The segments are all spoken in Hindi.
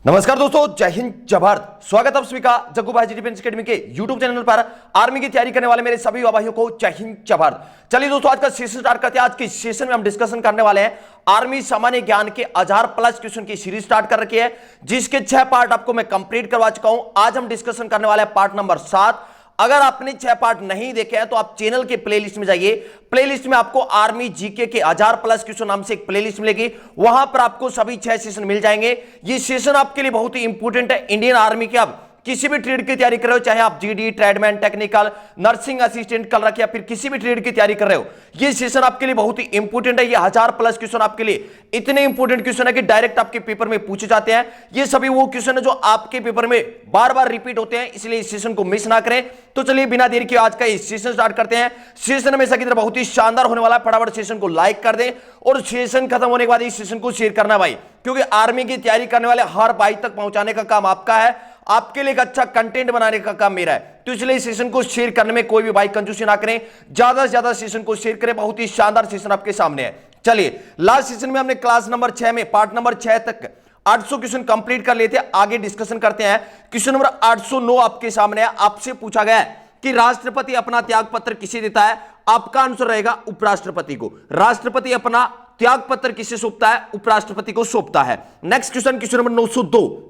नमस्कार दोस्तों, जय हिंद जय भारत। स्वागत आप सभी का जग्गू भाई जी डिफेंस एकेडमी के यूट्यूब चैनल पर। आर्मी की तैयारी करने वाले मेरे सभी युवा भाइयों को जय हिंद जय भारत। चलिए दोस्तों, आज का सेशन स्टार्ट करते हैं। आज के सेशन में हम डिस्कशन करने वाले हैं आर्मी सामान्य ज्ञान के 1000+ क्वेश्चन की सीरीज स्टार्ट कर रखी है, जिसके 6 पार्ट आपको मैं कंप्लीट करवा चुका हूं। आज हम डिस्कशन करने वाले हैं पार्ट नंबर 7। अगर आपने 6 पार्ट नहीं देखे हैं तो आप चैनल के प्लेलिस्ट में जाइए। प्लेलिस्ट में आपको आर्मी जीके के 1000+ क्वेश्चन नाम से एक प्लेलिस्ट मिलेगी, वहां पर आपको सभी 6 सेशन मिल जाएंगे। ये सेशन आपके लिए बहुत ही इंपॉर्टेंट है। इंडियन आर्मी के आप किसी भी ट्रेड की तैयारी कर रहे हो, चाहे आप GD, tradesman, technical, nursing assistant कर रखे या फिर किसी भी ट्रेड की तैयारी कर रहे हो, ये सेशन आपके लिए बहुत ही इंपॉर्टेंट है। ये 1000+ क्वेश्चन आपके लिए इतने इंपॉर्टेंट क्वेश्चन है कि डायरेक्ट आपके पेपर में पूछे जाते हैं। ये सभी वो क्वेश्चन है जो आपके पेपर में बार बार रिपीट होते हैं, इसलिए इस सेशन को मिस ना करें। तो चलिए बिना देरी के आज का इस सेशन स्टार्ट करते हैं। सेशन हमेशा की तरह बहुत ही शानदार होने वाला है। फटाफट सेशन को लाइक कर दें और सेशन खत्म होने के बाद इस सेशन को शेयर करना भाई, क्योंकि आर्मी की तैयारी करने वाले हर भाई तक पहुंचाने का काम आपका है। आपके लिए एक अच्छा कंटेंट बनाने का काम मेरा है। तो इसलिए इस सेशन को शेयर करने में कोई भी भाई कंजूसी ना करें, ज्यादा से ज्यादा सेशन को शेयर करें। बहुत ही शानदार सेशन आपके सामने है। चलिए, लास्ट सेशन में हमने क्लास नंबर 6 में पार्ट नंबर 6 तक 800 क्वेश्चन कंप्लीट कर लिए थे। आगे डिस्कशन करते हैं। क्वेश्चन नंबर 809 आपके सामने है। आपसे पूछा गया है कि राष्ट्रपति अपना त्याग पत्र किसे देता है? आपका आंसर रहेगा उपराष्ट्रपति को। राष्ट्रपति अपना त्याग पत्र किसे सौंपता है? उपराष्ट्रपति को सौंपता है। Next question, question number 902।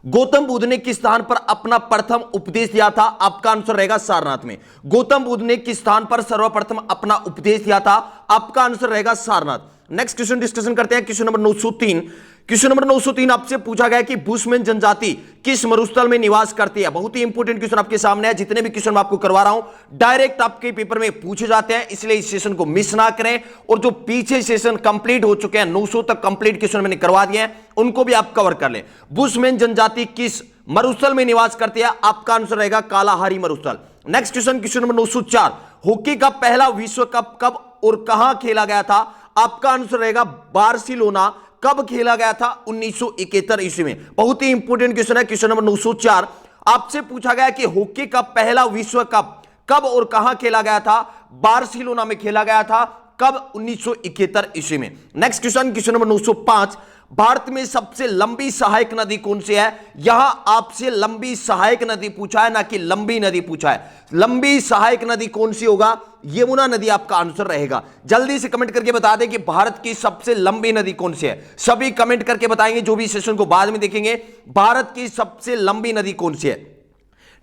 Gautam Buddha ने किस स्थान पर अपना प्रथम उपदेश दिया था? आपका आंसर रहेगा सारनाथ में। गौतम बुद्ध ने किस स्थान पर सर्वप्रथम अपना उपदेश दिया था? आपका आंसर रहेगा सारनाथ। नेक्स्ट क्वेश्चन डिस्कशन करते हैं। Question number 903। क्वेश्चन नंबर 903 आपसे पूछा गया कि बुशमैन जनजाति किस मरुस्थल में निवास करती है? बहुत ही इंपॉर्टेंट क्वेश्चन आपके सामने है। जितने भी क्वेश्चन मैं आपको करवा रहा हूं डायरेक्ट आपके पेपर में पूछे जाते हैं, इसलिए इस सेशन को मिस ना करें। और जो पीछे सेशन कंप्लीट हो चुके हैं, 900 तक कंप्लीट क्वेश्चन मैंने करवा दिए हैं, उनको भी आप कवर कर लें। बुशमैन जनजाति किस मरुस्थल में निवास करती है? आपका आंसर रहेगा कालाहारी मरुस्थल। Next question, question number 904। Hockey का पहला विश्व कप कब और कहां खेला गया था? आपका आंसर रहेगा बार्सिलोना। कब खेला गया था? 1971 ईस्वी में। बहुत ही इंपॉर्टेंट क्वेश्चन है। क्वेश्चन नंबर 904 आपसे पूछा गया कि हॉकी का पहला विश्व कप कब और कहां खेला गया था? बार्सिलोना में खेला गया था। कब? 1971 ईस्वी में। Next question, question number 905। Bharat में सबसे लंबी सहायक नदी कौन सी है? यहां आपसे लंबी सहायक नदी पूछा है, ना कि लंबी नदी पूछा है। लंबी सहायक नदी कौन सी होगा? यमुना नदी आपका आंसर रहेगा। जल्दी से कमेंट करके बता दें कि भारत की सबसे लंबी नदी कौन सी है। सभी कमेंट करके बताएंगे, जो भी सेशन को बाद में देखेंगे, भारत की सबसे लंबी नदी कौन सी है।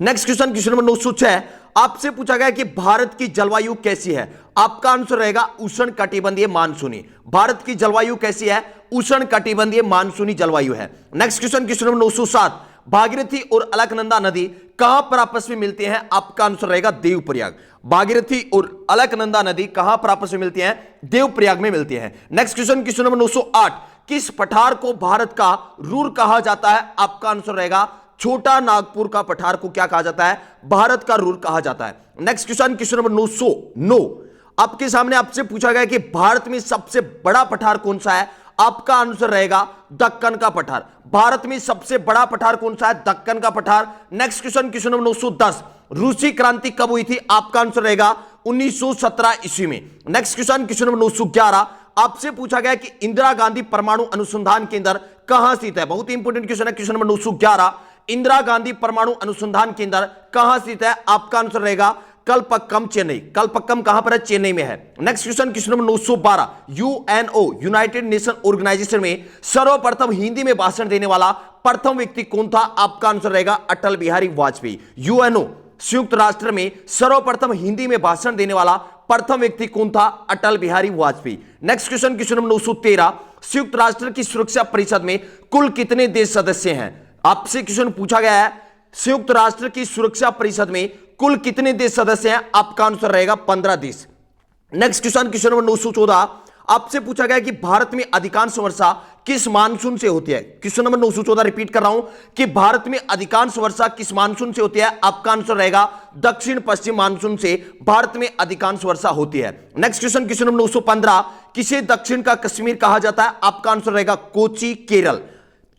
नेक्स्ट क्वेश्चन, क्वेश्चन नंबर 906 आपसे पूछा गया कि भारत की जलवायु कैसी है? आपका आंसर रहेगा उष्ण कटिबंधीय मानसूनी। भारत की जलवायु कैसी है? उष्ण कटिबंधीय मानसूनी जलवायु है। Next question, question number 907 Bhagirathi और अलकनंदा नदी कहां पर आपस में मिलती हैं? आपका आंसर रहेगा देवप्रयाग। भागीरथी और अलकनंदा नदी कहां पर आपस में मिलती हैं? देवप्रयाग में मिलती हैं। नेक्स्ट क्वेश्चन, क्वेश्चन नंबर 908 किस पठार को भारत का रूर कहा जाता है? आपका आंसर रहेगा छोटा नागपुर का पठार को क्या कहा जाता है? भारत का रूर कहा जाता है। नेक्स्ट क्वेश्चन, क्वेश्चन नंबर 909 आपके सामने आपसे पूछा गया कि भारत में सबसे बड़ा पठार कौन सा है? आपका आंसर रहेगा दक्कन का पठार। भारत में सबसे बड़ा पठार कौन सा है? दक्कन का पठार। नेक्स्ट क्वेश्चन, क्वेश्चन नंबर 910 रूसी क्रांति कब हुई थी? आपका आंसर रहेगा 1917 ईस्वी में। नेक्स्ट क्वेश्चन, क्वेश्चन नंबर 911 आपसे पूछा गया कि इंदिरा गांधी परमाणु अनुसंधान केंद्र कहां स्थित है? बहुत ही इंपॉर्टेंट क्वेश्चन है। क्वेश्चन नंबर 911 इंदिरा गांधी परमाणु अनुसंधान केंद्र कहां स्थित है? आपका आंसर रहेगा कलपक्कम, चेन्नई। कलपक्कम कहां पर है? चेन्नई में है। Next question, question number 912 UNO United Nation Organisation में सर्वप्रथम हिंदी में भाषण देने वाला प्रथम व्यक्ति कौन था? आपका आंसर रहेगा अटल बिहारी वाजपेयी। यूएनओ संयुक्त राष्ट्र में सर्वप्रथम हिंदी में भाषण देने वाला प्रथम व्यक्ति कौन था? Atal Bihari Vajpayee. Next question, question number 913 संयुक्त राष्ट्र की सुरक्षा परिषद में कुल कितने देश सदस्य हैं? आपसे क्वेश्चन पूछा गया है संयुक्त राष्ट्र की सुरक्षा परिषद में कुल कितने देश सदस्य हैं? आपका आंसर रहेगा 15 देश। नेक्स्ट क्वेश्चन, क्वेश्चन नंबर 914 आपसे पूछा गया कि भारत में अधिकांश वर्षा किस मानसून से होती है? क्वेश्चन नंबर 914 रिपीट कर रहा हूं कि भारत में अधिकांश वर्षा किस मानसून से होती है? आपका आंसर रहेगा दक्षिण पश्चिम मानसून से भारत में अधिकांश वर्षा होती है। नेक्स्ट क्वेश्चन, क्वेश्चन नंबर 915 किसे दक्षिण का कश्मीर कहा जाता है? आपका आंसर रहेगा कोची, केरल।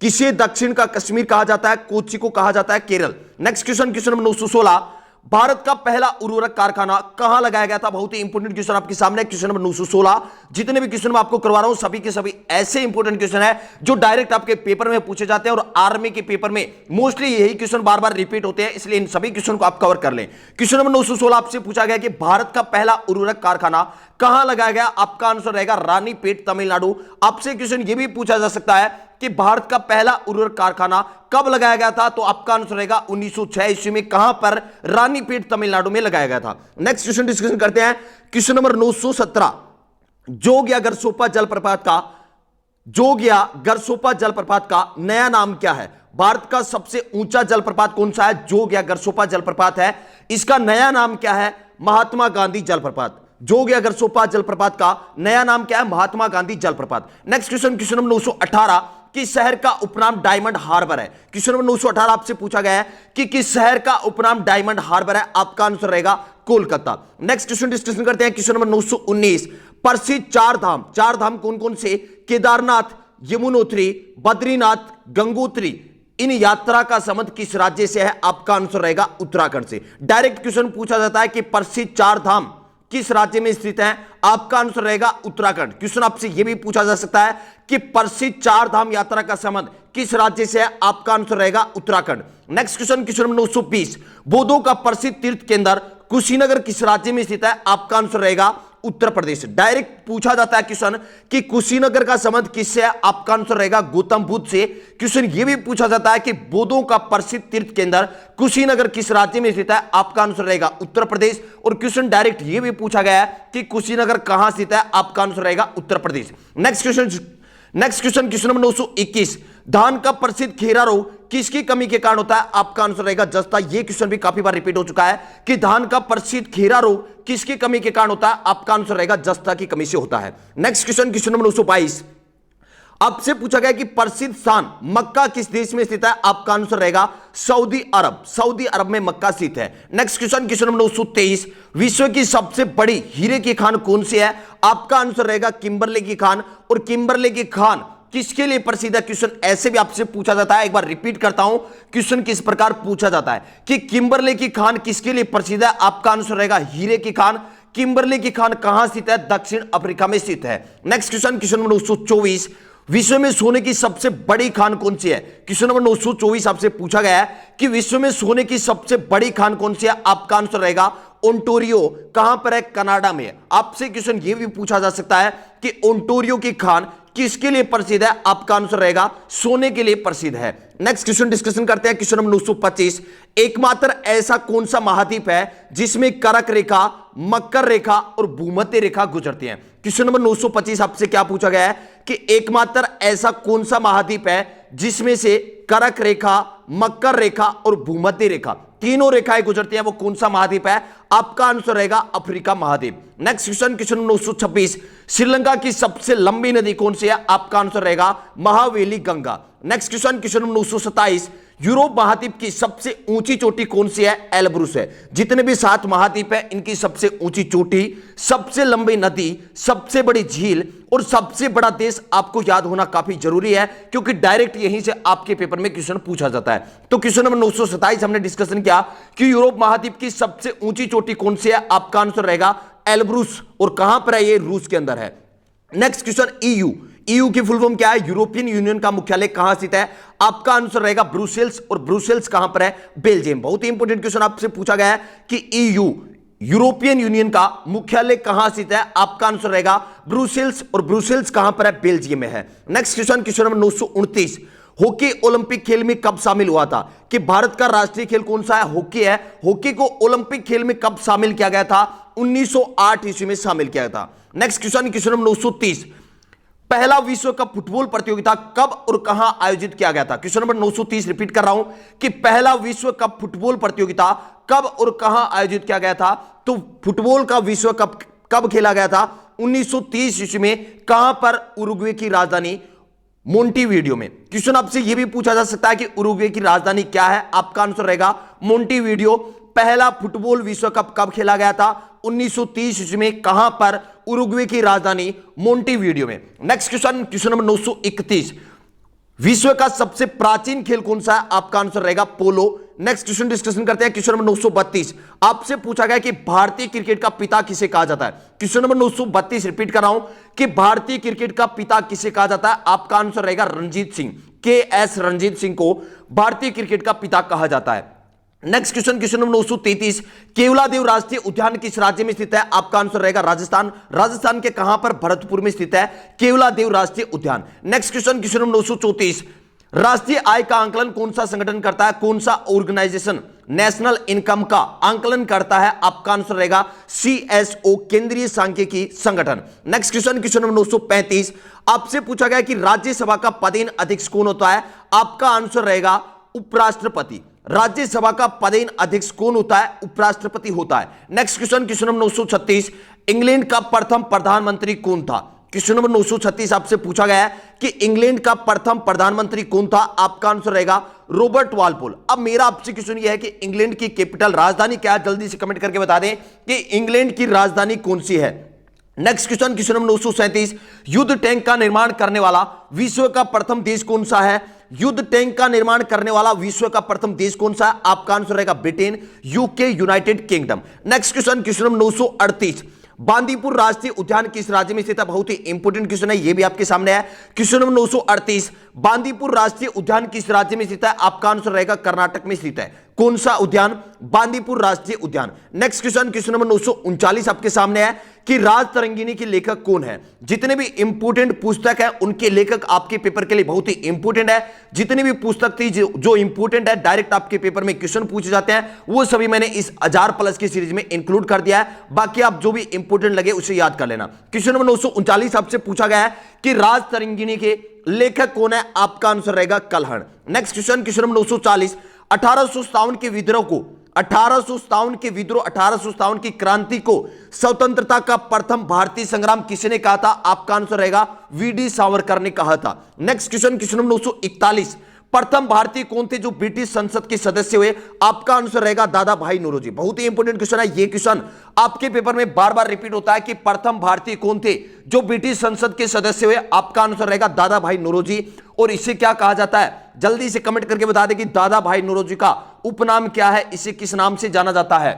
किसे दक्षिण का कश्मीर कहा जाता है? कोची को कहा जाता है Kerala. Next question, question number 916 Bharat का पहला उर्वरक कारखाना कहां लगाया गया था? बहुत ही इंपॉर्टेंट क्वेश्चन आपके सामने, क्वेश्चन नंबर 916। जितने भी क्वेश्चन मैं आपको करवा रहा हूं सभी के सभी ऐसे इंपॉर्टेंट क्वेश्चन है जो डायरेक्ट आपके पेपर में पूछे जाते हैं और आर्मी के पेपर में मोस्टली यही क्वेश्चन बार बार रिपीट होते हैं, इसलिए इन सभी क्वेश्चन को आप कवर कर लें। क्वेश्चन नंबर 916 आपसे पूछा गया कि भारत का पहला उर्वरक कारखाना कहां लगाया गया? आपका आंसर रहेगा रानीपेट, तमिलनाडु। आपसे क्वेश्चन यह भी पूछा जा सकता है कि भारत का पहला उर्वरक कारखाना कब लगाया गया था? तो आपका आंसर रहेगा 1906 ईस्वी में। कहां पर? रानीपेट, तमिलनाडु में लगाया गया था। नेक्स्ट क्वेश्चन डिस्कशन करते हैं। क्वेश्चन नंबर 917, जोग या गरसोपा जलप्रपात का नया नाम क्या है? भारत का सबसे ऊंचा जलप्रपात कौन सा है? जोग या गरसोपा जलप्रपात है। इसका नया नाम क्या है? महात्मा गांधी जलप्रपात। जोग या गरसोपा जलप्रपात का नया नाम क्या है? महात्मा गांधी जलप्रपात। नेक्स्ट क्वेश्चन, क्वेश्चन नंबर 918, किस शहर का उपनाम डायमंड हार्बर है? क्वेश्चन नंबर 918 आपसे पूछा गया है कि किस शहर का उपनाम डायमंड हार्बर है? आपका आंसर रहेगा कोलकाता। नेक्स्ट क्वेश्चन डिस्कशन करते हैं। क्वेश्चन नंबर 919, प्रसिद्ध चार धाम कौन कौन से? केदारनाथ, यमुनोत्री, बद्रीनाथ, गंगोत्री। इन यात्रा का संबंध किस राज्य से है? आपका आंसर रहेगा उत्तराखंड से। डायरेक्ट क्वेश्चन पूछा जाता है कि प्रसिद्ध चार धाम किस राज्य में स्थित है? आपका आंसर रहेगा उत्तराखंड। क्वेश्चन आपसे यह भी पूछा जा सकता है कि प्रसिद्ध चार धाम यात्रा का संबंध किस राज्य से है? आपका आंसर रहेगा Uttarakhand. Next question, question number 920, बौद्धों का प्रसिद्ध तीर्थ केंद्र कुशीनगर किस राज्य में स्थित है? आपका आंसर रहेगा उत्तर प्रदेश। डायरेक्ट पूछा जाता है क्वेश्चन कि कुशीनगर का संबंध किससे है? आपका आंसर रहेगा गौतम बुद्ध से। क्वेश्चन यह भी पूछा जाता है कि बौद्धों का प्रसिद्ध तीर्थ केंद्र कुशीनगर किस राज्य में स्थित है? आपका आंसर रहेगा उत्तर प्रदेश। और क्वेश्चन डायरेक्ट यह भी पूछा गया है कि कुशीनगर कहां स्थित है? आपका आंसर रहेगा Uttar Pradesh. Next question, question number 921, धान का प्रसिद्ध घेरा रोग किसकी कमी के कारण होता है? आपका आंसर रहेगा जस्ता। यह क्वेश्चन भी काफी बार रिपीट हो चुका है कि धान का प्रसिद्ध घेरा रोग किसकी कमी के कारण होता है? आपका आंसर रहेगा जस्ता की कमी से होता है। नेक्स्ट क्वेश्चन, क्वेश्चन नंबर 922, आपसे पूछा गया कि प्रसिद्ध स्थान मक्का किस देश में स्थित है? आपका आंसर रहेगा सऊदी अरब। सऊदी अरब में मक्का स्थित है। नेक्स्ट क्वेश्चन, क्वेश्चन नंबर 923, विश्व की सबसे बड़ी हीरे की खान कौन सी है? आपका आंसर रहेगा किम्बरले की खान। और किम्बरले की खान किसके लिए प्रसिद्ध है? क्वेश्चन ऐसे भी आपसे पूछा जाता है। एक बार रिपीट करता हूं, क्वेश्चन किस प्रकार पूछा जाता है कि किम्बरले की खान किसके लिए प्रसिद्ध है? आपका आंसर रहेगा हीरे की खान। किम्बरले की खान कहां स्थित है? दक्षिण अफ्रीका में स्थित है। नेक्स्ट क्वेश्चन, क्वेश्चन नंबर 924, विश्व में सोने की सबसे बड़ी खान कौन सी है? क्वेश्चन नंबर 924 आपसे पूछा गया है कि विश्व में सोने की सबसे बड़ी खान कौन सी है? आपका आंसर रहेगा ओंटारियो। कहां पर है? कनाडा में। आपसे क्वेश्चन यह भी पूछा जा सकता है कि ओंटारियो की खान किसके लिए प्रसिद्ध है? आपका आंसर रहेगा सोने के लिए प्रसिद्ध है। नेक्स्ट क्वेश्चन डिस्कशन करते हैं। क्वेश्चन नंबर 925, एकमात्र ऐसा कौन सा महाद्वीप है जिसमें करक रेखा, मकर रेखा और भूमध्य रेखा गुजरती हैं? क्वेश्चन नंबर 925 आपसे क्या पूछा गया है कि एकमात्र ऐसा कौन सा महाद्वीप है जिसमें से करक रेखा, मकर रेखा और भूमध्य रेखा तीनों रेखाएं गुजरती हैं? वो कौन सा महाद्वीप है? आपका आंसर रहेगा अफ्रीका महाद्वीप। Next question, question number 926, Sri Lanka की सबसे लंबी नदी कौन सी है? आपका आंसर रहेगा Mahaweli Ganga. Next question, question number 927, Europe महाद्वीप की सबसे ऊंची चोटी कौन सी है? एल्ब्रुस है। जितने भी 7 महाद्वीप है इनकी सबसे ऊंची चोटी, सबसे लंबी नदी, सबसे बड़ी झील और सबसे बड़ा देश आपको याद होना काफी जरूरी है, क्योंकि डायरेक्ट यहीं से आपके पेपर में क्वेश्चन पूछा जाता है। तो क्वेश्चन नंबर 927 हमने डिस्कशन किया कि यूरोप महाद्वीप की सबसे ऊंची चोटी कौन सी है? आपका आंसर रहेगा एल्ब्रुस। और कहां पर है? ये रूस के अंदर है। नेक्स्ट क्वेश्चन, ईयू की फुल फॉर्म क्या है? यूरोपियन यूनियन का मुख्यालय कहां स्थित है? आपका आंसर रहेगा ब्रुसेल्स। और ब्रुसेल्स कहां पर है? बेल्जियम। बहुत ही इंपॉर्टेंट क्वेश्चन आपसे पूछा गया है कि ईयू यूरोपियन यूनियन का मुख्यालय कहां स्थित है? आपका आंसर रहेगा ब्रुसेल्स। और ब्रुसेल्स कहां पर है? बेल्जियम में है। Next question, question number 929, hockey Olympic खेल में कब शामिल हुआ था? कि भारत का राष्ट्रीय खेल कौन सा है? हॉकी है। हॉकी को ओलंपिक खेल में कब शामिल किया गया था? 1908 ईस्वी में शामिल किया गया था। नेक्स्ट क्वेश्चन, क्वेश्चन नंबर 930, पहला विश्व कप फुटबॉल प्रतियोगिता कब और कहां आयोजित किया गया था? क्वेश्चन नंबर 930 रिपीट कर रहा हूं कि पहला विश्व कप फुटबॉल प्रतियोगिता कब और कहां आयोजित किया गया था? तो फुटबॉल का विश्व कप कब खेला गया था? 1930 ईस्वी में। कहां पर? उरुग्वे की राजधानी मोंटेविडियो में। क्वेश्चन आपसे यह भी पूछा जा सकता है कि उरुग्वे की राजधानी क्या है? आपका आंसर रहेगा मोंटेविडियो। पहला फुटबॉल विश्व कप कब खेला गया था? 1930 ईस्वी में। कहां पर? उरुग्वे की राजधानी मोंटेविडियो में। नेक्स्ट क्वेश्चन, क्वेश्चन नंबर 931, विश्व का सबसे प्राचीन खेल कौन सा है? आपका आंसर रहेगा पोलो। नेक्स्ट क्वेश्चन डिस्कशन करते हैं। क्वेश्चन नंबर 932 आपसे पूछा गया कि भारतीय क्रिकेट का पिता किसे कहा जाता है। क्वेश्चन नंबर 932 रिपीट कर रहा हूं कि भारतीय क्रिकेट का पिता किसे कहा जाता है। आपका आंसर रहेगा रणजीत सिंह। KS रणजीत सिंह को भारतीय क्रिकेट का पिता कहा जाता है। Next question, question number 933 Keoladeo राष्ट्रीय उद्यान किस राज्य में स्थित है। आपका आंसर रहेगा राजस्थान। राजस्थान के कहां पर, भरतपुर में स्थित है केवलादेव राष्ट्रीय उद्यान। नेक्स्ट क्वेश्चन, क्वेश्चन नंबर 934 राष्ट्रीय आय का आंकलन कौन सा संगठन करता है, कौन सा ऑर्गेनाइजेशन नेशनल इनकम का आंकलन करता है। आपका आंसर रहेगा CSO केंद्रीय सांख्यिकी संगठन। नेक्स्ट क्वेश्चन, क्वेश्चन नंबर 935 आपसे पूछा गया कि राज्यसभा का पदेन अध्यक्ष कौन होता है। आपका आंसर रहेगा उपराष्ट्रपति। राज्यसभा का पदेन अध्यक्ष कौन होता है, उपराष्ट्रपति होता है। Next question, question number 936 England का प्रथम प्रधानमंत्री कौन था। क्वेश्चन नंबर 936 आपसे पूछा गया है कि इंग्लैंड का प्रथम प्रधानमंत्री कौन था। आपका आंसर रहेगा रॉबर्ट वालपोल। अब मेरा आपसे क्वेश्चन यह है कि इंग्लैंड की कैपिटल राजधानी क्या है, जल्दी से कमेंट करके बता दें कि इंग्लैंड की राजधानी कौन सी है। नेक्स्ट क्वेश्चन, क्वेश्चन नंबर 937 युद्ध टैंक का निर्माण करने वाला विश्व का प्रथम देश कौन सा है। युद्ध टैंक का निर्माण करने वाला विश्व का प्रथम देश कौन सा है। आपका आंसर रहेगा Britain, UK, United kingdom. Next question, question number 938 Bandipur राष्ट्रीय उद्यान किस राज्य में स्थित है। बहुत ही इंपोर्टेंट क्वेश्चन है, यह भी आपके सामने है। क्वेश्चन नंबर 938 बांदीपुर राष्ट्रीय उद्यान किस राज्य में स्थित है। आपका आंसर रहेगा कर्नाटक में स्थित है। कौन सा उद्यान, बांदीपुर राष्ट्रीय उद्यान। नेक्स्ट क्वेश्चन, क्वेश्चन नंबर 939 आपके सामने है कि राज तरंगिणी के लेखक कौन है। जितने भी इंपोर्टेंट पुस्तक है उनके लेखक आपके पेपर के लिए बहुत ही इंपोर्टेंट है। जितनी भी पुस्तक थी जो इंपोर्टेंट है डायरेक्ट आपके पेपर में क्वेश्चन पूछे जाते हैं, वो सभी मैंने इस 1000+ की सीरीज में इंक्लूड कर दिया है। बाकी आप जो भी इंपोर्टेंट लगे उसे याद कर लेना। क्वेश्चन नंबर 939 आपसे पूछा गया है कि राज तरंगिणी के लेखक कौन है। आपका आंसर रहेगा Kalhana. Next question, question number 940 1857 के विद्रोह को 1857 की क्रांति को स्वतंत्रता का प्रथम भारतीय संग्राम किसने कहा था। आपका आंसर रहेगा VD सावरकर ने कहा था। नेक्स्ट क्वेश्चन, क्वेश्चन नंबर 941 प्रथम भारतीय कौन थे जो ब्रिटिश संसद के सदस्य हुए। आपका आंसर रहेगा दादा भाई नौरोजी। बहुत ही इंपोर्टेंट क्वेश्चन है ये क्वेश्चन, आपके पेपर में बार बार रिपीट होता है कि प्रथम भारतीय कौन थे जो ब्रिटिश संसद के सदस्य हुए। आपका आंसर रहेगा दादा भाई नौरोजी। और इसे क्या कहा जाता है, जल्दी से कमेंट करके बता दें कि दादा भाई नौरोजी का उपनाम क्या है, इसे किस नाम से जाना जाता है।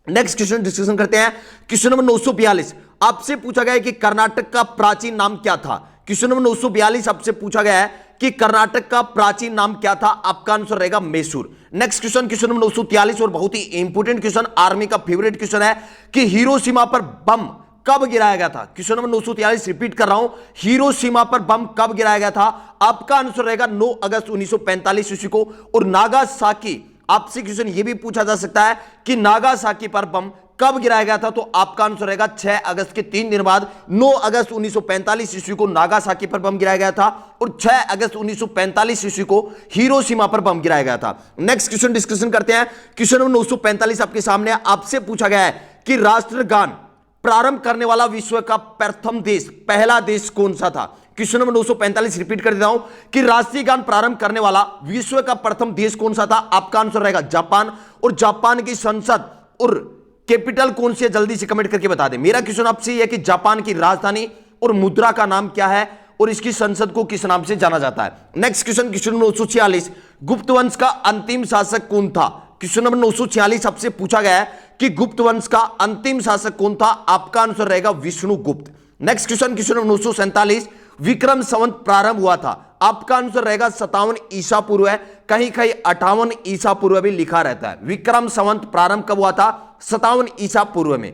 नेक्स्ट क्वेश्चन डिस्कशन करते हैं। क्वेश्चन नंबर 942 आपसे पूछा गया है कि कर्नाटक का प्राचीन नाम क्या था। क्वेश्चन नंबर 942 आपसे पूछा गया है कि कर्नाटक का प्राचीन नाम क्या था। आपका आंसर रहेगा Mysore. Next question, question number 943 और बहुत ही इंपोर्टेंट क्वेश्चन, आर्मी का फेवरेट क्वेश्चन है कि हिरोशिमा पर बम कब गिराया गया था। क्वेश्चन नंबर 943 रिपीट कर रहा हूं, हिरोशिमा पर बम कब गिराया गया था। आपका आंसर रहेगा 9 अगस्त 1945 ईस्वी को। और नागासाकी, आपसे क्वेश्चन यह भी पूछा जा सकता है कि नागासाकी पर बम कब गिराया गया था। तो आपका आंसर रहेगा 6 अगस्त के 3 दिन बाद 9 अगस्त 1945 ईस्वी को नागासाकी पर बम गिराया गया था और 6 अगस्त 1945 ईस्वी को हिरोशिमा पर बम गिराया गया था। नेक्स्ट क्वेश्चन डिस्कशन करते हैं। क्वेश्चन नंबर 945 आपके सामने, आपसे पूछा गया है कि राष्ट्रगान प्रारंभ करने वाला विश्व का प्रथम देश, पहला देश कौन सा था। क्वेश्चन नंबर 945 रिपीट कर देता हूं कि राष्ट्रीय गान प्रारंभ करने वाला विश्व का प्रथम देश कौन सा था। आपका आंसर रहेगा जापान। और जापान की संसद और कैपिटल कौन सी है, जल्दी से कमेंट करके बता दें। मेरा क्वेश्चन आपसे यह है कि जापान की राजधानी और मुद्रा का नाम क्या है और इसकी संसद को किस नाम से जाना जाता है। नेक्स्ट क्वेश्चन, क्वेश्चन नंबर 946 गुप्त वंश का अंतिम शासक कौन था। क्वेश्चन नंबर 946 आपसे पूछा गया है कि गुप्त वंश का अंतिम शासक कौन था। आपका आंसर रहेगा Vishnugupta. Next question, question number 947 Vikram Samvat प्रारंभ हुआ था। आपका आंसर रहेगा 57 ईसा पूर्व है, कहीं कहीं 58 ईसा पूर्व भी लिखा रहता है। विक्रम संवत प्रारंभ कब हुआ था, 57 ईसा पूर्व में।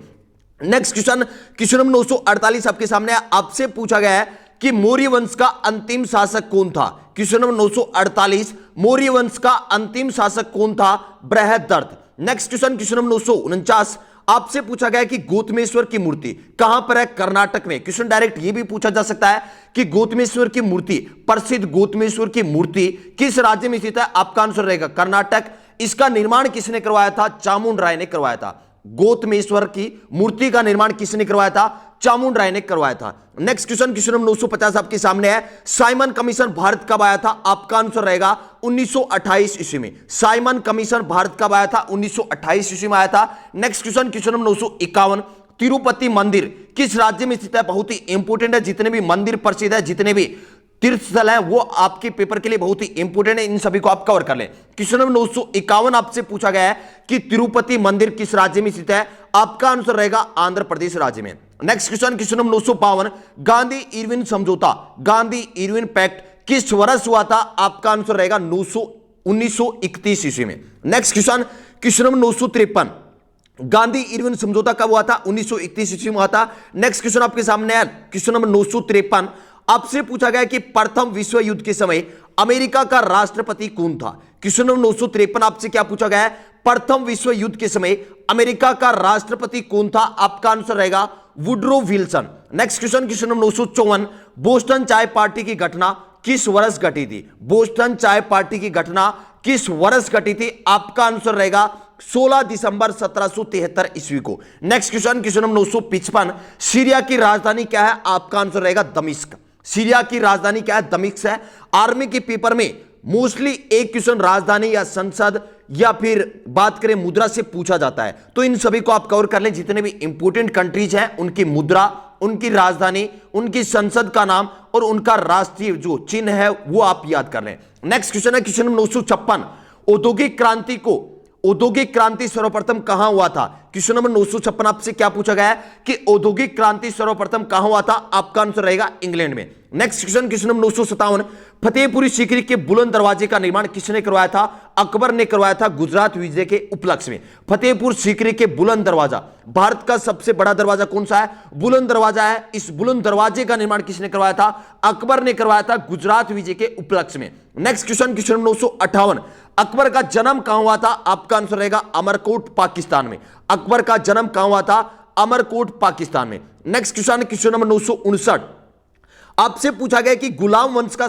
नेक्स्ट क्वेश्चन, क्वेश्चन नंबर 948 आपके सामने, आपसे पूछा गया है कि मौर्य वंश का अंतिम शासक कौन था। क्वेश्चन नंबर 948 मौर्य वंश का अंतिम शासक कौन था, Brihadratha. Next question, question number 949 आपसे पूछा गया कि गौतमेश्वर की मूर्ति कहां पर है, कर्नाटक में। क्वेश्चन डायरेक्ट यह भी पूछा जा सकता है कि गौतमेश्वर की मूर्ति, प्रसिद्ध गौतमेश्वर की मूर्ति किस राज्य में स्थित है। आपका आंसर रहेगा कर्नाटक। इसका निर्माण किसने करवाया था, चामुंड राय ने करवाया था। गौतमेश्वर की मूर्ति का निर्माण किसने करवाया था, चामुंड राय ने करवाया था। नेक्स्ट क्वेश्चन, क्वेश्चन नंबर 950 आपके सामने है, साइमन कमीशन भारत कब आया था। आपका आंसर रहेगा 1928 ईस्वी में। साइमन कमीशन भारत कब आया था, 1928 ईस्वी में आया था। Next question, question number 951 Tirupati मंदिर किस राज्य में स्थित है। बहुत ही इंपोर्टेंट है, जितने भी मंदिर प्रसिद्ध है, जितने भी तीर्थ स्थल है वो आपके पेपर के लिए बहुत ही इंपोर्टेंट है, इन सभी को आप कवर कर लें। क्वेश्चन नंबर 951 आपसे पूछा गया है कि तिरुपति मंदिर किस राज्य में स्थित है? आपका आंसर रहेगा आंध्र प्रदेश राज्य में। Next question, question number 952, Gandhi Irwin समझौता, गांधी इरविन पैक्ट किस वर्ष हुआ था? आपका आंसर रहेगा 1931 ईस्वी में। Next question, question number 953, Gandhi Irwin समझौता कब हुआ था? 1931 ईस्वी में हुआ था। नेक्स्ट क्वेश्चन आपके सामने है क्वेश्चन नंबर 953, आपसे पूछा गया कि प्रथम विश्व युद्ध के समय अमेरिका का राष्ट्रपति कौन था? क्वेश्चन नंबर 953 आपसे क्या पूछा गया है? प्रथम विश्व युद्ध के समय अमेरिका का राष्ट्रपति कौन था? आपका आंसर रहेगा Woodrow Wilson. Next question, question number 954, Boston चाय पार्टी की घटना किस वर्ष घटी थी? बोस्टन चाय पार्टी की घटना किस वर्ष घटी थी? आपका आंसर रहेगा 16 दिसंबर 1773 ईस्वी को। Next question, question number 955, Syria की राजधानी क्या है? आपका आंसर रहेगा दमिश्क। सीरिया की राजधानी क्या है? दमिश्क है। आर्मी के पेपर में मोस्टली एक क्वेश्चन राजधानी या संसद या फिर बात करें मुद्रा से पूछा जाता है, तो इन सभी को आप कवर कर लें। जितने भी इंपोर्टेंट कंट्रीज हैं उनकी मुद्रा, उनकी राजधानी, उनकी संसद का नाम और उनका राष्ट्रीय जो चिन्ह है वो आप याद कर लें। नेक्स्ट क्वेश्चन है क्वेश्चन नंबर 956, औद्योगिक क्रांति सर्वप्रथम कहां हुआ था? क्वेश्चन नंबर 956 आपसे क्या पूछा गया है कि औद्योगिक क्रांति सर्वप्रथम कहां हुआ था? आपका आंसर रहेगा इंग्लैंड में। Next question, question number 957, Fatehpuri Sikri के बुलंद दरवाजे का निर्माण किसने करवाया था? अकबर ने करवाया था गुजरात विजय के उपलक्ष्य में। फतेहपुर सीकरी के बुलंद दरवाजा, भारत का सबसे बड़ा दरवाजा कौन सा है? बुलंद दरवाजा है। इस बुलंद दरवाजे का निर्माण किसने करवाया था? अकबर ने करवाया था गुजरात विजय के उपलक्ष्य में। Next question, question number 958, Akbar का जन्म कहां हुआ था? आपका आंसर रहेगा अमरकोट पाकिस्तान में। अकबर का जन्म कहां हुआ था? अमरकोट पाकिस्तान में। नेक्स्ट क्वेश्चन, क्वेश्चन नंबर 959, आपसे पूछा गया कि गुलाम वंश का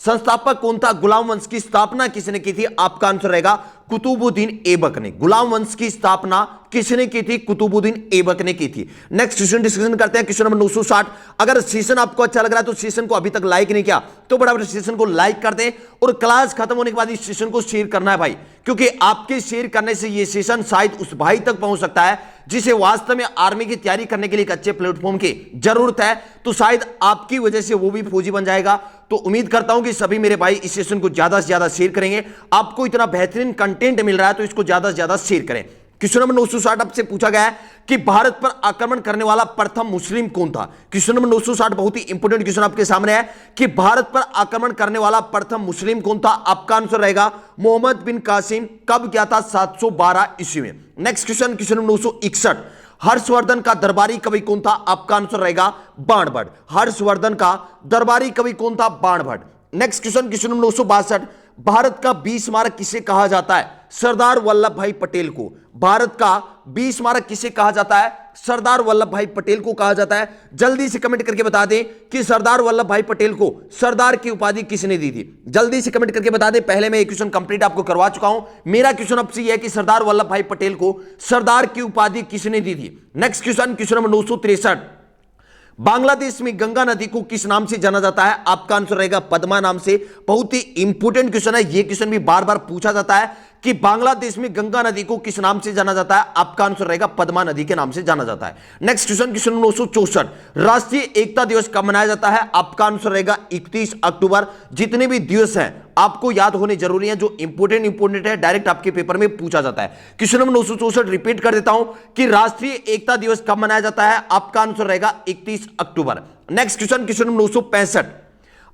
संस्थापक कौन था? गुलाम वंश की स्थापना किसने की थी? आपका आंसर रहेगा कुतुबुद्दीन ऐबक ने। गुलाम वंश की स्थापना किसने की थी? कुतुबुद्दीन ऐबक ने की थी। नेक्स्ट क्वेश्चन डिस्कशन करते हैं क्वेश्चन नंबर 960, अगर सेशन आपको अच्छा लग रहा है तो सेशन को अभी तक लाइक नहीं किया तो बराबर सेशन को लाइक कर दें और क्लास खत्म होने के बाद इस सेशन को शेयर करना है भाई, क्योंकि आपके शेयर करने से ये सेशन शायद उस भाई तक पहुंच सकता है जिसे वास्तव में आर्मी की तैयारी करने के लिए एक अच्छे प्लेटफॉर्म की जरूरत है, तो शायद आपकी वजह से वो भी फौजी बन जाएगा। तो उम्मीद करता हूं कि सभी मेरे भाई इस सेशन को ज्यादा से ज्यादा शेयर करेंगे। आपको इतना बेहतरीन कंटेंट मिल रहा है तो इसको ज्यादा से ज्यादा शेयर करें। क्वेश्चन नंबर 960 आपसे पूछा गया है कि भारत पर आक्रमण करने वाला प्रथम मुस्लिम कौन था? क्वेश्चन नंबर 960 बहुत ही इंपोर्टेंट क्वेश्चन आपके सामने है कि भारत पर आक्रमण करने वाला प्रथम मुस्लिम कौन था? आपका आंसर रहेगा मोहम्मद बिन कासिम। कब किया था? 712 ईस्वी में। Next question, question number 961, Harshvardhan का दरबारी कवि कौन था? आपका आंसर रहेगा बाणभट्ट। हर्षवर्धन का दरबारी कवि कौन था? Banabhatta. Next question, question number 962, Bharat का 20 स्मारक किसे कहा जाता है? सरदार वल्लभ भाई पटेल को। भारत का 20 स्मारक किसे कहा जाता है? सरदार वल्लभ भाई पटेल को कहा जाता है। जल्दी से कमेंट करके बता दें कि सरदार वल्लभ भाई पटेल को सरदार की उपाधि किसने दी थी? जल्दी से कमेंट करके बता दें। पहले मैं एक क्वेश्चन कंप्लीट आपको करवा चुका हूं। मेरा क्वेश्चन आपसे यह है कि सरदार वल्लभ भाई पटेल को सरदार की उपाधि किसने दी थी? Next question, question number 963, Bangladesh में गंगा नदी को किस नाम से जाना जाता है? आपका आंसर रहेगा पद्मा नाम से। बहुत ही इंपोर्टेंट क्वेश्चन है, यह क्वेश्चन भी बार बार पूछा जाता है कि बांग्लादेश में गंगा नदी को किस नाम से जाना जाता है? आपका आंसर रहेगा पद्मा नदी के नाम से जाना जाता है। नेक्स्ट क्वेश्चन, क्वेश्चन 964, राष्ट्रीय एकता दिवस कब मनाया जाता है? आपका आंसर रहेगा 31 अक्टूबर। जितने भी दिवस हैं आपको याद होने जरूरी है, जो इंपोर्टेंट है, डायरेक्ट आपके पेपर में पूछा जाता है। क्वेश्चन नंबर 964 रिपीट कर देता हूं कि राष्ट्रीय एकता दिवस कब मनाया जाता है? आपका आंसर रहेगा 31 अक्टूबर। नेक्स्ट क्वेश्चन, क्वेश्चन नंबर 965,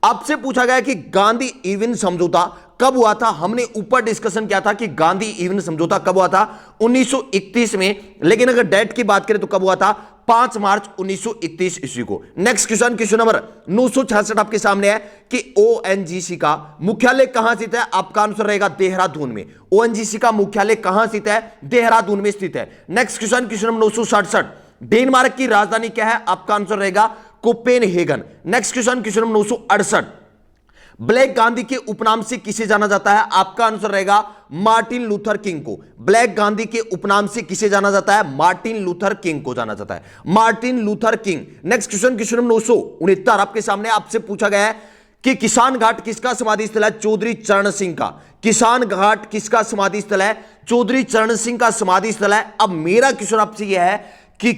आपसे पूछा गया कि गांधी इरविन समझौता कब हुआ था? हमने ऊपर डिस्कशन किया था कि गांधी इरविन समझौता कब हुआ था? 1931 में। लेकिन अगर डेट की बात करें तो कब हुआ था? 5 मार्च 1931 ईस्वी को। नेक्स्ट क्वेश्चन, क्वेश्चन नंबर 966 आपके सामने है कि ओएनजीसी का मुख्यालय कहां स्थित है? आपका आंसर रहेगा देहरादून में। ओएनजीसी का मुख्यालय कहां स्थित है? देहरादून में स्थित है। Next question, question number 967, Denmark की राजधानी क्या है? आपका आंसर रहेगा Copenhagen. Next question, question number 968, black Gandhi के उपनाम से किसे जाना जाता है? आपका आंसर रहेगा मार्टिन लूथर किंग को। ब्लैक गांधी के उपनाम से किसे जाना जाता है? मार्टिन लूथर किंग को जाना जाता है, Martin Luther king. Next question, question number 969 आपके सामने, आपसे पूछा गया है कि किसान घाट किसका समाधि स्थल है? चौधरी चरण सिंह का। किसान घाट किसका समाधि स्थल है? चौधरी चरण सिंह का समाधि स्थल है। अब मेरा क्वेश्चन आपसे यह है कि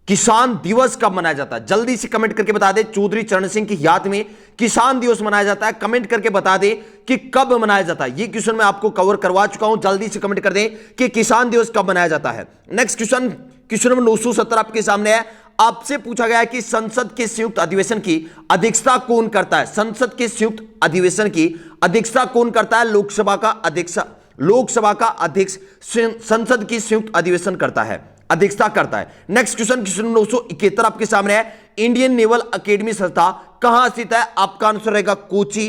किसान दिवस कब मनाया जाता है? जल्दी से कमेंट करके बता दे। चौधरी चरण सिंह की याद में किसान दिवस मनाया जाता है, कमेंट करके बता दे कि कब मनाया जाता है। ये क्वेश्चन मैं आपको कवर करवा चुका हूं, जल्दी से कमेंट कर दें कि किसान दिवस कब मनाया जाता है। नेक्स्ट क्वेश्चन, क्वेश्चन नंबर 970 आपके सामने है। आपसे पूछा गया है कि संसद के संयुक्त अधिवेशन की अध्यक्षता कौन करता है? संसद के संयुक्त अधिवेशन की अध्यक्षता कौन करता है? लोकसभा का अध्यक्ष संसद की संयुक्त अधिवेशन करता है, अध्यक्षता करता है। नेक्स्ट क्वेश्चन, क्वेश्चन 971 आपके सामने है। इंडियन नेवल एकेडमी संस्था कहां स्थित है? आपका आंसर रहेगा कोची।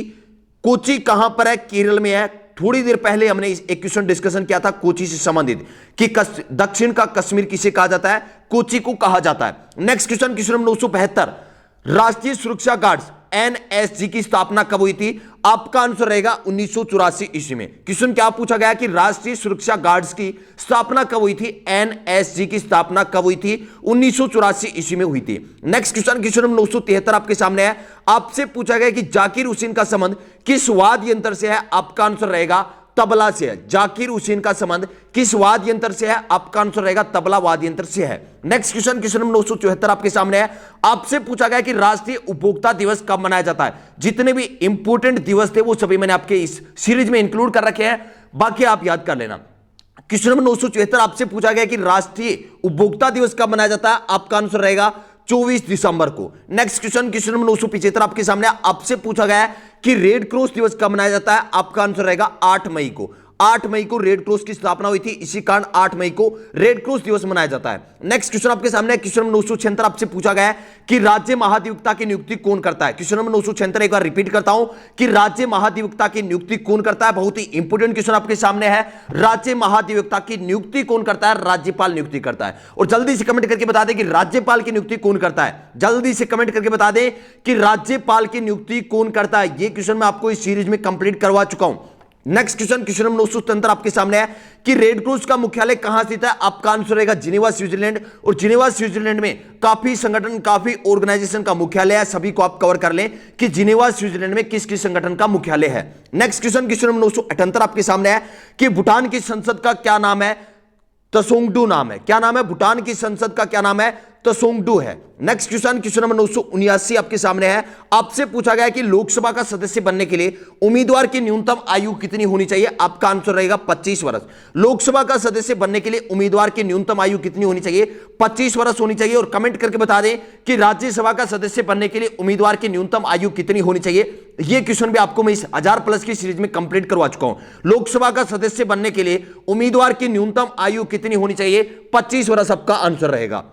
कोची कहां पर है? केरल में है। थोड़ी देर पहले हमने एक क्वेश्चन डिस्कशन किया था कोची से संबंधित कि दक्षिण का कश्मीर किसे कहा जाता है? कोची को कहा जाता है। नेक्स्ट क्वेश्चन, क्वेश्चन नंबर 972, राष्ट्रीय सुरक्षा गार्ड्स एनएसजी की स्थापना कब हुई थी? आपका आंसर रहेगा 1984 ईस्वी में। क्वेश्चन क्या पूछा गया कि राष्ट्रीय सुरक्षा गार्ड्स की स्थापना कब हुई थी? एनएसजी की स्थापना कब हुई थी? 1984 ईस्वी में हुई थी। नेक्स्ट क्वेश्चन, क्वेश्चन नंबर 973 आपके सामने है। आपसे पूछा गया कि जाकिर हुसैन का संबंध किस वाद्य यंत्र से है? आपका आंसर रहेगा तबला से है। जाकिर हुसैन का संबंध किस वाद्य यंत्र से है? आपका आंसर रहेगा तबला वाद्य यंत्र से है। नेक्स्ट क्वेश्चन, क्वेश्चन नंबर 974 आपके सामने है। आपसे पूछा गया कि राष्ट्रीय उपभोक्ता दिवस कब मनाया जाता है? जितने भी इंपोर्टेंट दिवस थे वो सभी मैंने आपके इस सीरीज में इंक्लूड कर रखे हैं, बाकी आप याद कर लेना। क्वेश्चन नंबर 974 आपसे पूछा गया कि राष्ट्रीय उपभोक्ता दिवस कब मनाया जाता है? आपका आंसर रहेगा 24 दिसंबर को। नेक्स्ट क्वेश्चन, क्वेश्चन नंबर 975 आपके सामने आपसे पूछा गया है कि रेड क्रॉस दिवस कब मनाया जाता है? आपका आंसर रहेगा 8 मई को। 8 मई को रेड क्रॉस की स्थापना हुई थी, इसी कारण 8 मई को रेड क्रॉस दिवस मनाया जाता है। नेक्स्ट क्वेश्चन आपके सामने, क्वेश्चन नंबर 976 आपसे पूछा गया है कि राज्य महाधिवक्ता की नियुक्ति कौन करता है? क्वेश्चन नंबर 976 एक बार रिपीट करता हूं कि राज्य महाधिवक्ता की नियुक्ति कौन करता है? बहुत ही इंपोर्टेंट क्वेश्चन आपके सामने है। राज्य महाधिवक्ता की नियुक्ति कौन करता है? राज्यपाल नियुक्ति करता है। और जल्दी से कमेंट करके बता दें कि राज्यपाल की नियुक्ति कौन करता है। जल्दी से कमेंट करके बता दें कि राज्यपाल की नियुक्ति कौन करता है। यह क्वेश्चन मैं आपको इस सीरीज में कंप्लीट करवा चुका हूं। नेक्स्ट क्वेश्चन, क्वेश्चन नंबर 977 आपके सामने है कि रेड क्रॉस का मुख्यालय कहां स्थित है? आपका आंसर रहेगा जिनेवा स्विट्जरलैंड। और जिनेवा स्विट्जरलैंड में काफी संगठन, काफी ऑर्गेनाइजेशन का मुख्यालय है, सभी को आप कवर कर लें कि जिनेवा स्विट्जरलैंड में किस किस संगठन का मुख्यालय है। नेक्स्ट क्वेश्चन, क्वेश्चन नंबर 978 आपके सामने है कि भूटान की संसद का क्या नाम है? त्सोंगडू नाम है। क्या नाम है? भूटान की संसद का क्या नाम है? त्सोंगडू है। नेक्स्ट क्वेश्चन, क्वेश्चन नंबर 979 आपके सामने है। आपसे पूछा गया कि लोकसभा का सदस्य बनने के लिए उम्मीदवार की न्यूनतम आयु कितनी होनी चाहिए? आपका आंसर रहेगा 25 वर्ष। लोकसभा का सदस्य बनने के लिए उम्मीदवार की न्यूनतम आयु कितनी होनी चाहिए? 25 वर्ष होनी चाहिए। और कमेंट करके बता दें कि राज्यसभा का सदस्य बनने के लिए उम्मीदवार की न्यूनतम आयु कितनी होनी चाहिए। यह क्वेश्चन भी आपको मैं इस 1000+ की सीरीज में कंप्लीट करवा चुका हूं। लोकसभा का सदस्य बनने के लिए उम्मीदवार की न्यूनतम आयु कितनी होनी चाहिए? 25 वर्ष आपका आंसर रहेगा।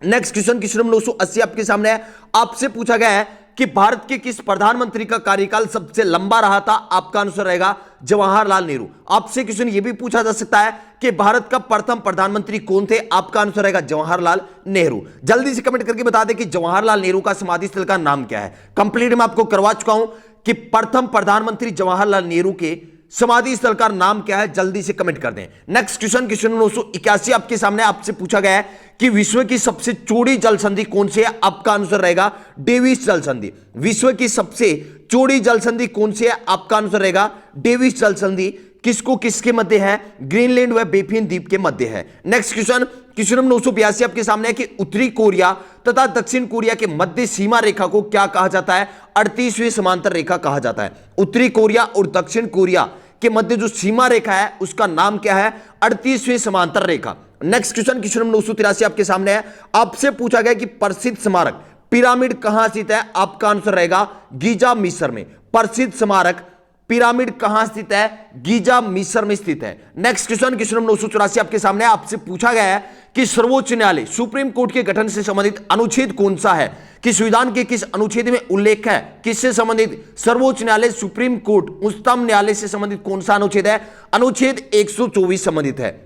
नेक्स्ट क्वेश्चन, क्वेश्चन नंबर 980 आपके सामने है। आपसे पूछा गया है कि भारत के किस प्रधानमंत्री का कार्यकाल सबसे लंबा रहा था? आपका आंसर रहेगा जवाहरलाल नेहरू। आपसे क्वेश्चन यह भी पूछा जा सकता है कि भारत का प्रथम प्रधानमंत्री कौन थे? आपका आंसर रहेगा जवाहरलाल नेहरू। जल्दी से कमेंट करके बता दें कि जवाहरलाल नेहरू का समाधि स्थल का नाम क्या है। कंप्लीट मैं आपको करवा चुका हूं कि प्रथम प्रधानमंत्री जवाहरलाल नेहरू के समाधि स्थल का नाम क्या है। जल्दी से कमेंट कर दें। नेक्स्ट क्वेश्चन, क्वेश्चन 981 आपके सामने आपसे पूछा गया है कि विश्व की सबसे चौड़ी जल संधि कौन सी है? आपका आंसर रहेगा डेविस जल संधि। विश्व की सबसे चौड़ी जल संधि कौन सी है? आपका आंसर रहेगा डेविस जल संधि। किसको किसके मध्य है? ग्रीनलैंड व बेफिन द्वीप के मध्य है। नेक्स्ट क्वेश्चन, क्वेश्चन नंबर 982 आपके सामने है कि उत्तरी कोरिया तथा दक्षिण कोरिया के मध्य सीमा रेखा को क्या कहा जाता है? 38वीं समांतर रेखा कहा जाता है। उत्तरी कोरिया और दक्षिण कोरिया के मध्य जो सीमा रेखा है उसका नाम क्या है? 38वीं समांतर रेखा। नेक्स्ट क्वेश्चन, क्वेश्चन नंबर 983 आपके सामने है। आपसे पूछा गया कि प्रसिद्ध स्मारक पिरामिड कहां स्थित है? आपका आंसर रहेगा गीजा मिस्र में। प्रसिद्ध स्मारक पिरामिड कहां स्थित है? गीजा मिस्र में स्थित है। नेक्स्ट क्वेश्चन, क्वेश्चन नंबर 984 आपके सामने आपसे पूछा गया है कि सर्वोच्च न्यायालय सुप्रीम कोर्ट के गठन से संबंधित अनुच्छेद कौन सा है? कि संविधान के किस अनुच्छेद में उल्लेख है? किससे संबंधित? सर्वोच्च न्यायालय सुप्रीम कोर्ट उच्चतम न्यायालय से संबंधित कौन सा अनुच्छेद है? अनुच्छेद 124 संबंधित है।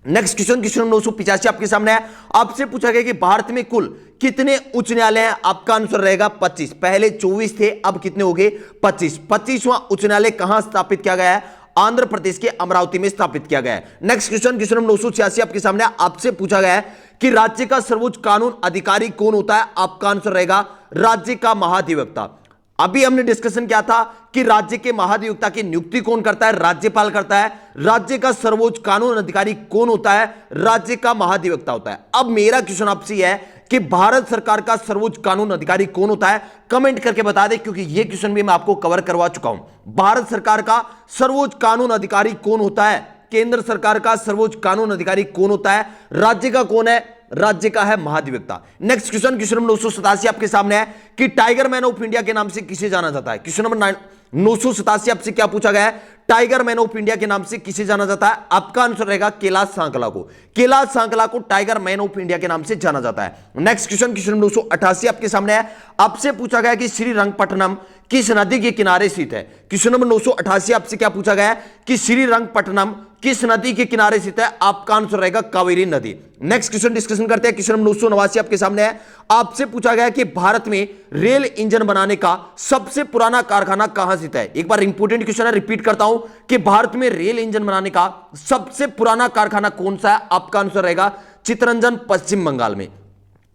नेक्स्ट क्वेश्चन, क्वेश्चन 985 आपके सामने है। आपसे पूछा गया कि भारत में कुल कितने उच्च न्यायालय हैं? आपका आंसर रहेगा 25। पहले 24 थे, अब कितने हो गए? 25। 25वां उच्च न्यायालय कहां स्थापित किया गया है? आंध्र प्रदेश के अमरावती में स्थापित किया गया है। नेक्स्ट क्वेश्चन, क्वेश्चन नंबर 986 आपके सामने आपसे पूछा गया है कि राज्य का सर्वोच्च कानून अधिकारी कौन होता है? आपका आंसर रहेगा राज्य का महाधिवक्ता। अभी हमने डिस्कशन किया था कि राज्य के महाधिवक्ता की नियुक्ति कौन करता है? राज्यपाल करता है। राज्य का सर्वोच्च कानून अधिकारी कौन होता है? राज्य का महाधिवक्ता होता है। अब मेरा क्वेश्चन आपसे है कि भारत सरकार का सर्वोच्च कानून अधिकारी कौन होता है? कमेंट करके बता दे, क्योंकि यह क्वेश्चन भी मैं आपको कवर करवा चुका हूं। भारत सरकार का सर्वोच्च कानून अधिकारी कौन होता है? केंद्र सरकार का सर्वोच्च कानून अधिकारी कौन होता है? राज्य का कौन है? राज्य का है महाधिवक्ता। नेक्स्ट क्वेश्चन, क्वेश्चन नंबर 987 आपके सामने है कि टाइगर मैन ऑफ इंडिया के नाम से किसे जाना जाता है? क्वेश्चन नंबर 987 आपसे क्या पूछा गया है? टाइगर मैन ऑफ इंडिया के नाम से किसे जाना जाता है? आपका आंसर रहेगा कैलाश सांकला को। कैलाश सांकला को टाइगर मैन ऑफ इंडिया के नाम से जाना जाता है। नेक्स्ट क्वेश्चन, क्वेश्चन नंबर 988 आपके सामने है। आपसे पूछा गया कि श्रीरंगपट्टनम किस नदी के किनारे स्थित है? क्वेश्चन नंबर 988 आपसे क्या पूछा गया है कि श्रीरंगपट्टनम किस नदी के किनारे स्थित है? आपका आंसर रहेगा कावेरी नदी। नेक्स्ट क्वेश्चन डिस्कशन करते हैं। क्वेश्चन नंबर 989 आपके सामने है। आपसे पूछा गया कि भारत में रेल इंजन बनाने का सबसे पुराना कारखाना कहां स्थित है? एक बार इंपोर्टेंट क्वेश्चन है, रिपीट करता हूं कि भारत में रेल इंजन बनाने का सबसे पुराना कारखाना कौन सा है? आपका आंसर रहेगा चित्तरंजन, पश्चिम बंगाल में।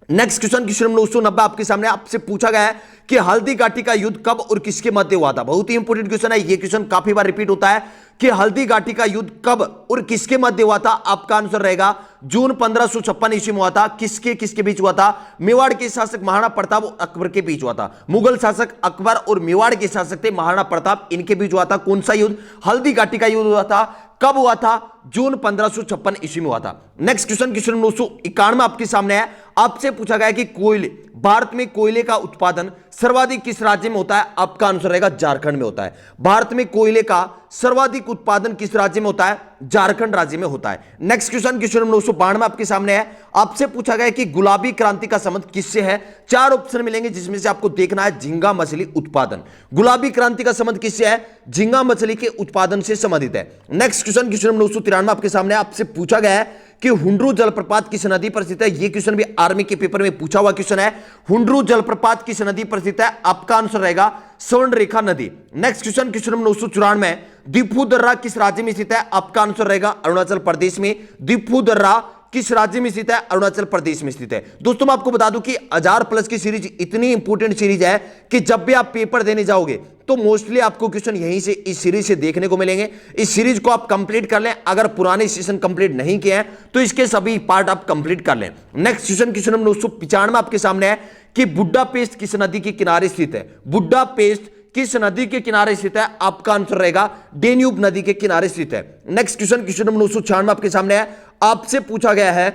नेक्स्ट क्वेश्चन, क्वेश्चन नंबर 990 आपके सामने। आपसे पूछा गया है कि हल्दी घाटी का युद्ध कब और किसके मध्य हुआ था? बहुत ही इंपोर्टेंट क्वेश्चन है, यह क्वेश्चन काफी बार रिपीट होता है कि हल्दी घाटी का युद्ध कब और किसके मध्य हुआ था? आपका आंसर रहेगा जून 1556 ईस्वी में हुआ था। किसके किसके बीच हुआ था? मेवाड़ के शासक महाराणा प्रताप और अकबर के बीच हुआ था। मुगल शासक अकबर और मेवाड़ के शासक थे महाराणा प्रताप, इनके बीच हुआ था। कौन सा युद्ध? हल्दी घाटी का युद्ध हुआ था। कब हुआ था? जून 1556 ईस्वी में हुआ था। नेक्स्ट क्वेश्चन, क्वेश्चन 991 आपके सामने है। आपसे पूछा गया कि कोयले, भारत में कोयले का उत्पादन सर्वाधिक किस राज्य में होता है? आपका आंसर रहेगा झारखंड में होता है। भारत में कोयले का सर्वाधिक उत्पादन किस राज्य में होता है? झारखंड राज्य में होता है। नेक्स्ट क्वेश्चन, क्वेश्चन नंबर 992 आपके सामने है। आपसे पूछा गया कि गुलाबी क्रांति का संबंध किससे है? चार ऑप्शन मिलेंगे जिसमें से आपको देखना है झींगा मछली उत्पादन। गुलाबी क्रांति का संबंध किससे है? झींगा मछली के उत्पादन से संबंधित है। नेक्स्ट क्वेश्चन, क्वेश्चन नंबर 993 आपके सामने। आपसे पूछा गया है कि हुंड्रू जलप्रपात किस नदी पर स्थित है? यह क्वेश्चन भी आर्मी के पेपर में पूछा हुआ क्वेश्चन है। हुंड्रू जलप्रपात किस नदी पर स्थित है? आपका आंसर रहेगा स्वर्णरेखा नदी। Next question, question number 994, Diphu दर्रा किस राज्य में स्थित है? आपका आंसर रहेगा अरुणाचल प्रदेश में। दिफू दर्रा किस राज्य में स्थित है? अरुणाचल प्रदेश में स्थित है। दोस्तों मैं आपको बता दूं कि 1000+ की सीरीज इतनी इंपॉर्टेंट सीरीज है कि जब भी आप पेपर देने जाओगे तो मोस्टली आपको क्वेश्चन यहीं से इस सीरीज से देखने को मिलेंगे। इस सीरीज को आप कंप्लीट कर लें। अगर पुराने सेशन कंप्लीट नहीं किए हैं तो इसके सभी पार्ट आप कंप्लीट कर लें। नेक्स्ट क्वेश्चन, क्वेश्चन नंबर 995 आपके सामने है कि बुड्डा पेस्ट किस नदी के किनारे स्थित है? बुड्डा पेस्ट किस नदी के किनारे स्थित है? आपका आंसर रहेगा डेन्यूब नदी के किनारे स्थित है। नेक्स्ट क्वेश्चन, क्वेश्चन नंबर 996 आपके सामने है। आपसे पूछा गया है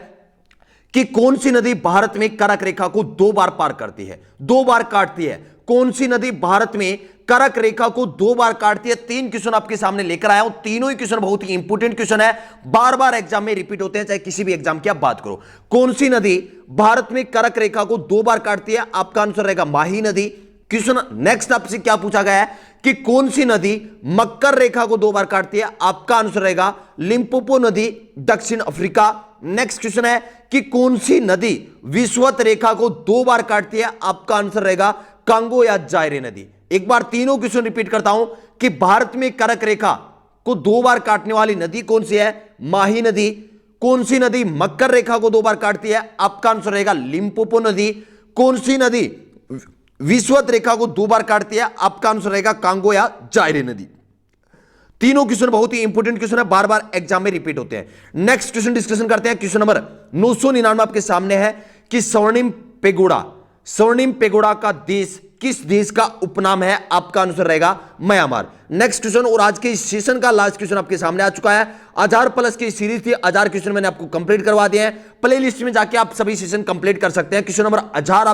कि कौन सी नदी भारत में कर्क रेखा को 2 बार पार करती है? 2 बार काटती है। कौन सी नदी भारत में कर्क रेखा को 2 बार काटती है? 3 क्वेश्चन आपके सामने लेकर आया हूं। तीनों ही क्वेश्चन बहुत ही इंपॉर्टेंट क्वेश्चन है, बार बार एग्जाम में रिपीट होते हैं, चाहे किसी भी एग्जाम की आप बात करो। कौन सी नदी भारत में कर्क रेखा को 2 बार काटती है? आपका आंसर रहेगा माही नदी। क्वेश्चन नेक्स्ट आपसे क्या पूछा गया है कि कौन सी नदी मकर रेखा को 2 बार काटती है? आपका आंसर रहेगा लिम्पोपो नदी, दक्षिण अफ्रीका। नेक्स्ट क्वेश्चन है कि कौन सी नदी विषुवत रेखा को 2 बार काटती है? आपका आंसर रहेगा कांगो या जायरे नदी। एक बार तीनों क्वेश्चन रिपीट करता हूं कि भारत में कर्क रेखा को 2 बार काटने वाली नदी कौन सी है? माही नदी। कौन सी नदी मकर रेखा को 2 बार काटती है? आपका आंसर रहेगा लिम्पोपो नदी। कौन सी नदी विषुवत रेखा को 2 बार काटती है? आपका आंसर रहेगा कांगो या जायरे नदी। तीनों क्वेश्चन बहुत ही इंपॉर्टेंट क्वेश्चन है, बार बार एग्जाम में रिपीट होते हैं। नेक्स्ट क्वेश्चन डिस्कशन करते हैं। क्वेश्चन नंबर 999 आपके सामने है कि स्वर्णिम पेगोडा का देश किस देश का उपनाम है? आपका आंसर रहेगा म्यांमार। नेक्स्ट क्वेश्चन, और आज के इस सेशन का लास्ट क्वेश्चन आपके सामने आ चुका है। 1000+ की सीरीज थी, 1000 क्वेश्चन मैंने आपको कंप्लीट करवा दिए हैं। प्ले लिस्ट में जाके आप सभी सेशन कंप्लीट कर सकते हैं। क्वेश्चन नंबर 1000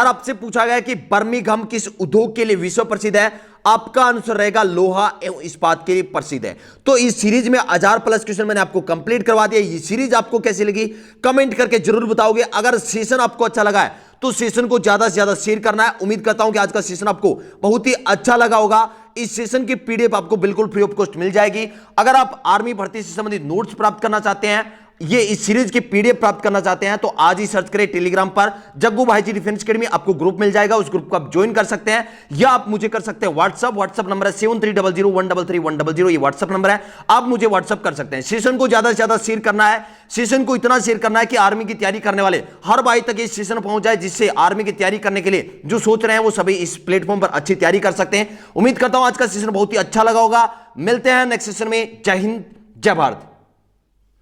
आपसे पूछा गया कि बर्मिंघम किस उद्योग के लिए विश्व प्रसिद्ध है? आपका आंसर रहेगा लोहा एवं इस्पात के लिए प्रसिद्ध है। तो इस सीरीज में 1000+ क्वेश्चन मैंने आपको कंप्लीट करवा दिया। ये सीरीज आपको कैसी लगी कमेंट करके जरूर बताओगे। अगर सेशन आपको अच्छा लगा है तो सेशन को ज्यादा से ज्यादा शेयर करना है। उम्मीद करता हूं कि आज का सेशन आपको बहुत ही अच्छा लगा होगा। इस सेशन की पीडीएफ आपको बिल्कुल फ्री ऑफ कॉस्ट मिल जाएगी। अगर आप आर्मी भर्ती से संबंधित नोट्स प्राप्त करना चाहते हैं, ये इस सीरीज की पीडीएफ प्राप्त करना चाहते हैं, तो आज ही सर्च करें टेलीग्राम पर जग्गू भाई जी डिफेंस एकेडमी। आपको ग्रुप मिल जाएगा, उस ग्रुप को आप ज्वाइन कर सकते हैं, या आप मुझे कर सकते हैं व्हाट्सअप नंबर है 7300133100। ये व्हाट्सअप नंबर है, आप मुझे व्हाट्सअप कर सकते हैं। सेशन को ज्यादा से ज्यादा शेयर करना है। सेशन को इतना शेयर करना है कि आर्मी की तैयारी करने वाले हर भाई तक ये सेशन पहुंच जाए, जिससे आर्मी की तैयारी करने के लिए जो सोच रहे हैं वो सभी इस प्लेटफॉर्म पर अच्छी तैयारी कर सकते हैं। उम्मीद करता हूं आज का सेशन बहुत ही अच्छा लगा होगा। मिलते हैं नेक्स्ट सेशन में। जय हिंद, जय भारत।